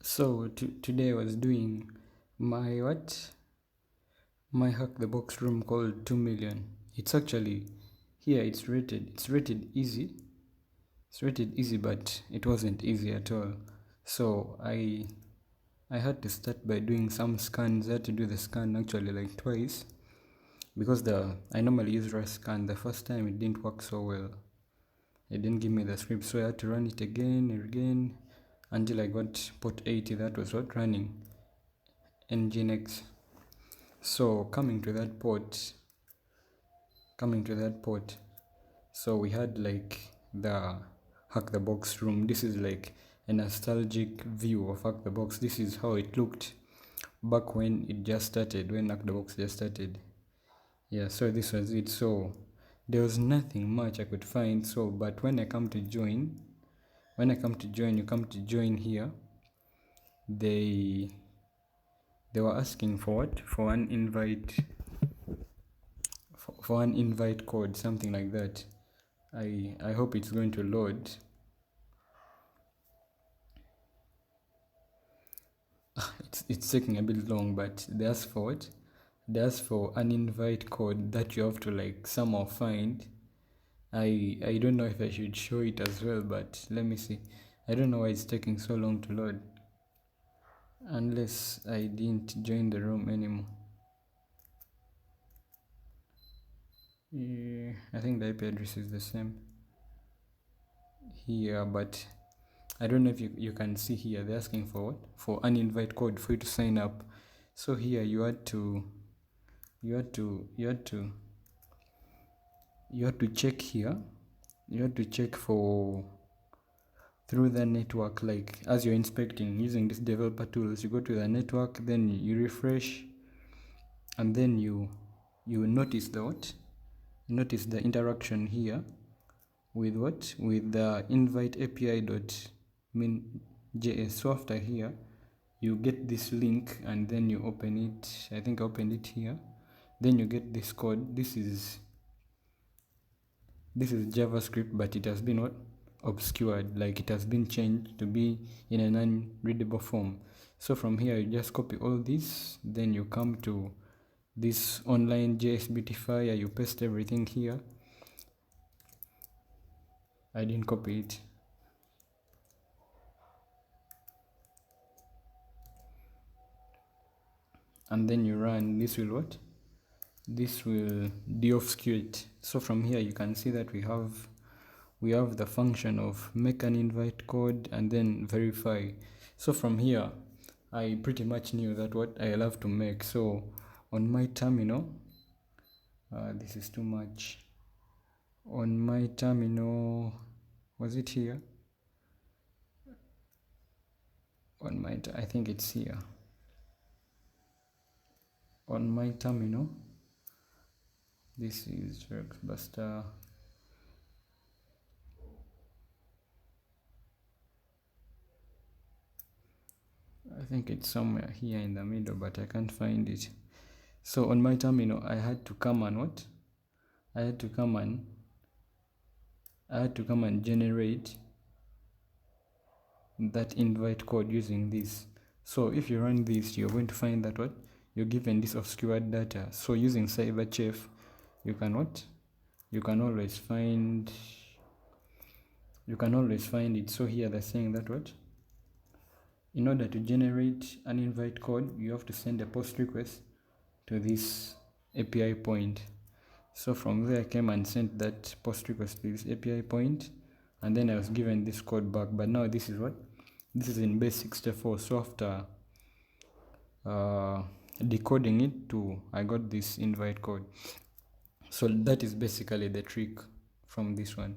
So today I was doing my my hack the box room called 2 million. It's actually here. It's rated easy. It's rated easy, but it wasn't easy at all. So I had to start by doing some scans. I had to do the scan actually like twice because the I normally use scan. The first time it didn't work so well. It didn't give me the script, so I had to run it again and again until I got port 80. That was what running nginx. So coming to that port, so we had like the hack the box room. This is like a nostalgic view of hack the box. This is how it looked back when it just started, when hack the box just started. Yeah, so this was it. So there was nothing much I could find. So but when I come to join, you come to join here, they were asking for what? For an invite, for an invite code, something like that. I hope it's going to load. It's taking a bit long, but they ask for what? They ask for an invite code that you have to like somehow find. I don't know if I should show it as well, but let me see. I don't know why it's taking so long to load. Unless I didn't join the room anymore. Yeah, I think the IP address is the same here, but I don't know if you can see here. They're asking for what? For an invite code for you to sign up. So here you had to check here. You had to check for through the network, like as you're inspecting using this developer tools. You go to the network, then you refresh, and then you notice the what? Notice the interaction here with what? With the invite API dot min.js. So after here, you get this link and then you open it. I think I opened it here. Then you get this code. This is JavaScript, but it has been what? Obscured, like it has been changed to be in an unreadable form. So from here you just copy all this, then you come to this online JS beautifier, you paste everything here. I didn't copy it. And then you run. This will what? This will deobfuscate. So from here you can see that we have the function of make an invite code and then verify. So from here I pretty much knew that what I love to make. So on my terminal, this is too much. On my terminal, was it here? I think it's here. On my terminal, this is Worksbuster. I think it's somewhere here in the middle, but I can't find it. So on my terminal, I had to come and what? I had to come and generate that invite code using this. So if you run this, you're going to find that what? You're given this obscured data. So using CyberChef, you can what? You can always find it. So here they're saying that what? In order to generate an invite code, you have to send a post request to this API point. So from there I came and sent that post request to this API point, and then I was given this code back. But now this is what? This is in base 64. So after decoding it I got this invite code. So that is basically the trick from this one.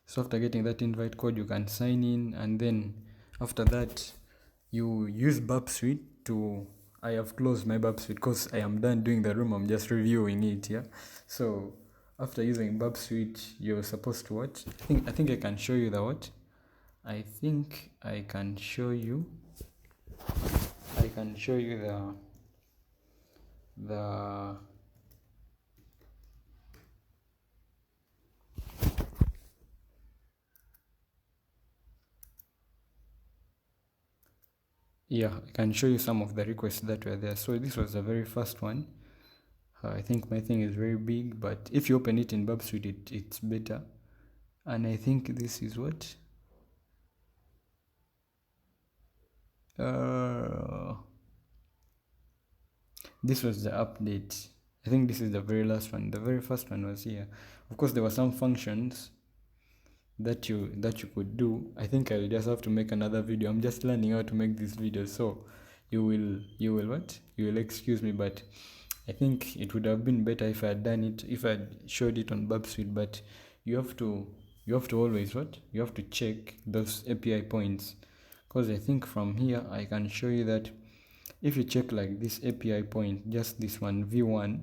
So after getting that invite code, you can sign in, and then after that you use burp suite to I have closed my burp suite because I am done doing the room. I'm just reviewing it. Yeah, so after using burp suite, you're supposed to what? I think I can show you the what? I think I can show you the Yeah, I can show you some of the requests that were there. So this was the very first one. I think my thing is very big, but if you open it in Bubsuite, it's better. And I think this is what? This was the update. I think this is the very last one. The very first one was here. Of course, there were some functions that you could do. I think I'll just have to make another video. I'm just learning how to make this video, so you will excuse me, but I think it would have been better if I had done it, if I had showed it on Bubsuite. But you have to always you have to check those API points, because I think from here I can show you that if you check like this API point, just this one v1,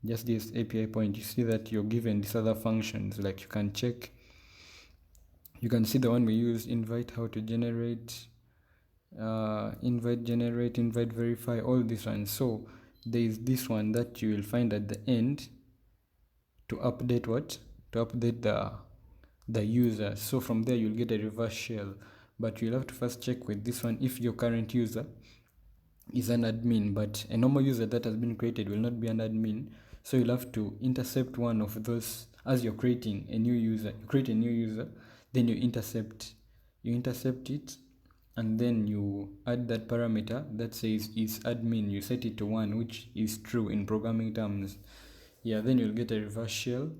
just this API point, you see that you're given these other functions. Like you can check, you can see the one we use, invite, how to generate, invite verify, all these ones. So there is this one that you will find at the end to update to update the user. So from there you'll get a reverse shell, but you'll have to first check with this one if your current user is an admin, but a normal user that has been created will not be an admin. So you'll have to intercept one of those. As you're creating a new user, you create a new user, then you intercept it, and then you add that parameter that says is admin. You set it to 1, which is true in programming terms. Yeah, then you'll get a reverse shell.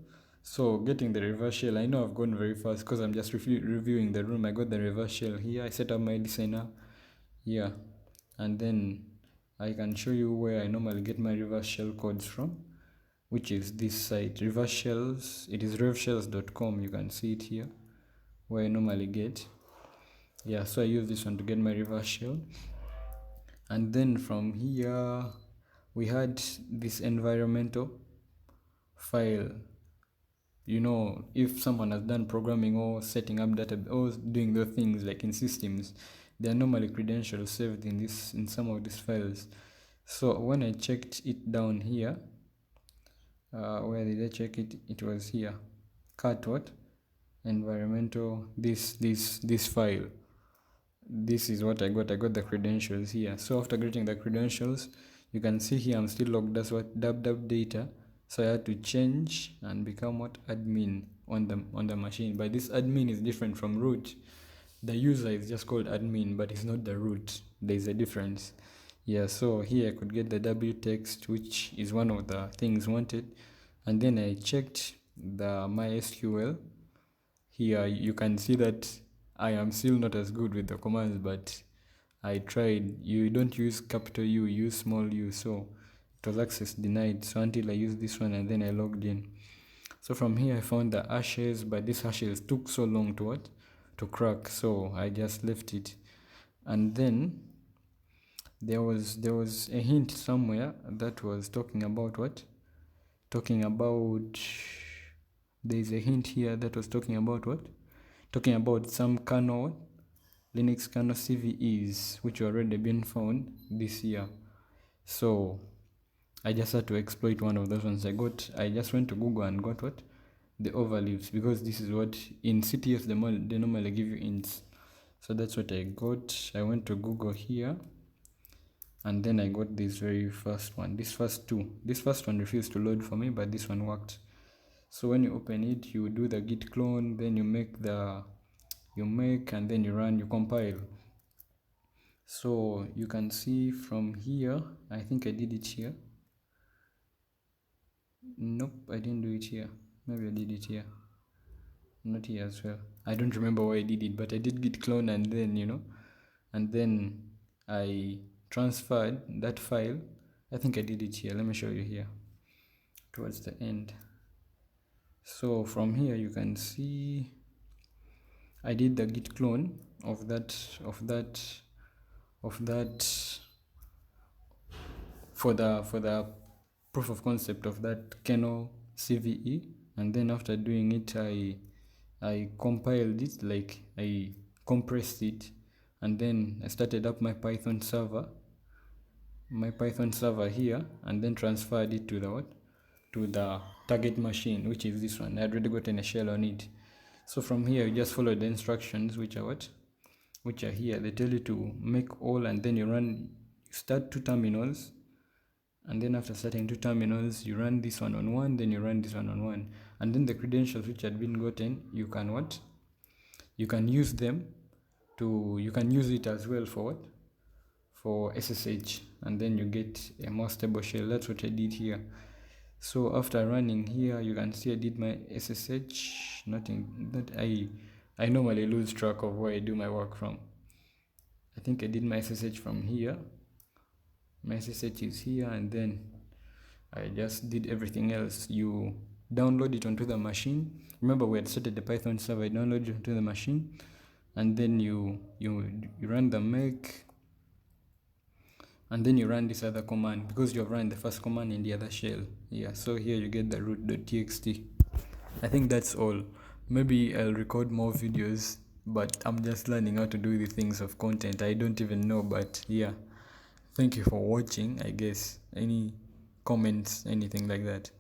So getting the reverse shell, I know I've gone very fast because I'm just reviewing the room. I got the reverse shell here. I set up my designer. Yeah, and then I can show you where I normally get my reverse shell codes from, which is this site, reverse shells. It is revshells.com. You can see it here where I normally get. Yeah, so I use this one to get my reverse shell. And then from here we had this environmental file. You know, if someone has done programming or setting up data or doing those things like in systems, there are normally credentials saved in some of these files. So when I checked it down here, where did I check it? It was here. Cut what? Environmental, this file. This is what I got. I got the credentials here. So after getting the credentials, you can see here I'm still logged as what dub data. So I had to change and become what admin on the machine. But this admin is different from root. The user is just called admin, but it's not the root. There is a difference. Yeah, so here I could get the w text, which is one of the things wanted, and then I checked the MySQL. Here you can see that I am still not as good with the commands, but I tried. You don't use capital U, use small u, so it was access denied. So until I used this one, and then I logged in. So from here I found the hashes, but these hashes took so long to crack, so I just left it. And then there was a hint somewhere that was talking about there's a hint here that was talking about some kernel, Linux kernel CVEs, which were already been found this year. So I just had to exploit one of those ones. I just went to Google and got the overleaves, because this is what in CTS they normally give you hints. So that's what I got. I went to Google here, and then I got this very first one. This first one refused to load for me, but this one worked. So when you open it, you do the git clone, then you make and then you run, you compile. So you can see from here, I think I did it here. Nope, I didn't do it here. Maybe I did it here. Not here as well. I don't remember why I did it, but I did git clone, and then I transferred that file. I think I did it here. Let me show you here towards the end. So from here you can see I did the git clone of that for the proof of concept of that kernel CVE, and then after doing it I compiled it, like I compressed it, and then I started up my Python server here, and then transferred it to the target machine, which is this one. I had already gotten a shell on it. So from here you just follow the instructions, which are which are here. They tell you to make all, and then you start two terminals, and then after starting two terminals, you run this one on one, then you run this one on one, and then the credentials which had been gotten, you can what? You can use them to, you can use it as well for what? For SSH, and then you get a more stable shell. That's what I did here. So after running here, you can see I did my SSH. Nothing that I normally lose track of where I do my work from. I think I did my SSH from here. My SSH is here, and then I just did everything else. You download it onto the machine. Remember, we had started the Python server. I download it onto the machine, and then you run the make, and then you run this other command because you have run the first command in the other shell. Yeah, so here you get the root.txt. I think that's all. Maybe I'll record more videos, but I'm just learning how to do the things of content. I don't even know, but yeah. Thank you for watching, I guess. Any comments, anything like that?